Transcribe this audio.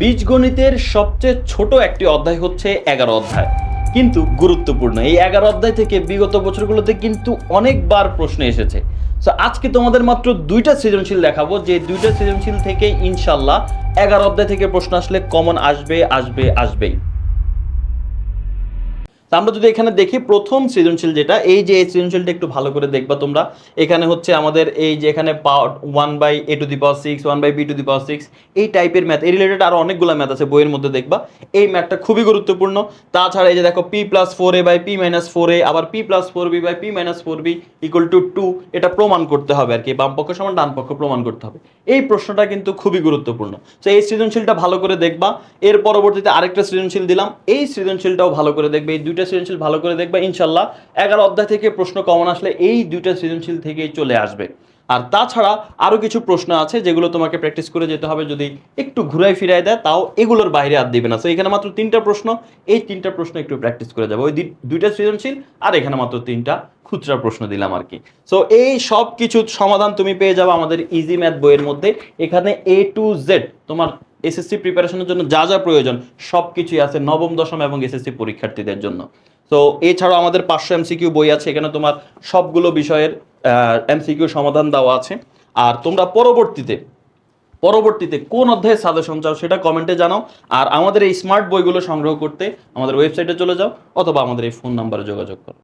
বীজগণিতের সবচেয়ে ছোট একটি অধ্যায় হচ্ছে 11 অধ্যায়, কিন্তু গুরুত্বপূর্ণ। এই 11 অধ্যায় থেকে বিগত বছরগুলোতে কিন্তু অনেকবার প্রশ্ন এসেছে। সো আজকে তোমাদের মাত্র দুইটা সৃজনশীল দেখাবো, যে দুইটা সৃজনশীল থেকে ইনশাল্লাহ 11 অধ্যায় থেকে প্রশ্ন আসলে কমন আসবেই। তা আমরা যদি এখানে দেখি প্রথম সৃজনশীল যেটা, এই যে এই সৃজনশীলটা একটু ভালো করে দেখবা তোমরা। এখানে হচ্ছে আমাদের এই যে এখানে পাওয়ার 1/a⁶, 1/b⁶, এই টাইপের ম্যাথ, এই রিলেটেড আরো অনেকগুলো ম্যাথ আছে বইয়ের মধ্যে দেখবা। এই ম্যাথটা খুবই গুরুত্বপূর্ণ। তাছাড়া এই যে দেখো p+4a/p-4a, আবার p+4b/p-4b = 2, এটা প্রমাণ করতে হবে আর কি, বাম পক্ষ সমান ডান পক্ষ প্রমাণ করতে হবে। এই প্রশ্নটা কিন্তু খুবই গুরুত্বপূর্ণ। তো এই সৃজনশীলটা ভালো করে দেখবা। এর পরবর্তীতে আরেকটা সৃজনশীল দিলাম, এই সৃজনশীলটাও ভালো করে দেখবে। এই দুইটা সৃজনশীল ভালো করে দেখবা, ইনশাল্লাহ 11 অধ্যায় থেকে প্রশ্ন কমন আসলে এই দুইটা সৃজনশীল থেকেই চলে আসবে। আর তাছাড়া আরো কিছু প্রশ্ন আছে যেগুলো তোমাকে প্র্যাকটিস করে যেতে হবে, যদি একটু ঘুরাই ফিরাই দেয় তাও এগুলোর বাইরে আর দিবে না। তো এখানে মাত্র 3টা প্রশ্ন, এই 3টা প্রশ্ন একটু প্র্যাকটিস করে যাবে, ওই দুইটা সৃজনশীল আর এখানে মাত্র 3টা খুচরা প্রশ্ন দিলাম আর কি। সো এই সব কিছু সমাধান তুমি পেয়ে যাবে আমাদের ইজি ম্যাথ বইয়ের মধ্যে। এখানে A to Z তোমার এসএসসি প্রিপারেশনের জন্য যা যা প্রয়োজন সব কিছুই আছে নবম দশম এবং এসএসসি পরীক্ষার্থীদের জন্য। তো এছাড়াও আমাদের 500 এমসিকিউ বই আছে, এখানে তোমার সবগুলো বিষয়ের এমসিকিউ সমাধান দেওয়া আছে। আর তোমরা পরবর্তীতে কোন অধ্যায়ে সাজেশন চাও সেটা কমেন্টে জানাও। আর আমাদের এই স্মার্ট বইগুলো সংগ্রহ করতে আমাদের ওয়েবসাইটে চলে যাও অথবা আমাদের এই ফোন নাম্বারে যোগাযোগ করো।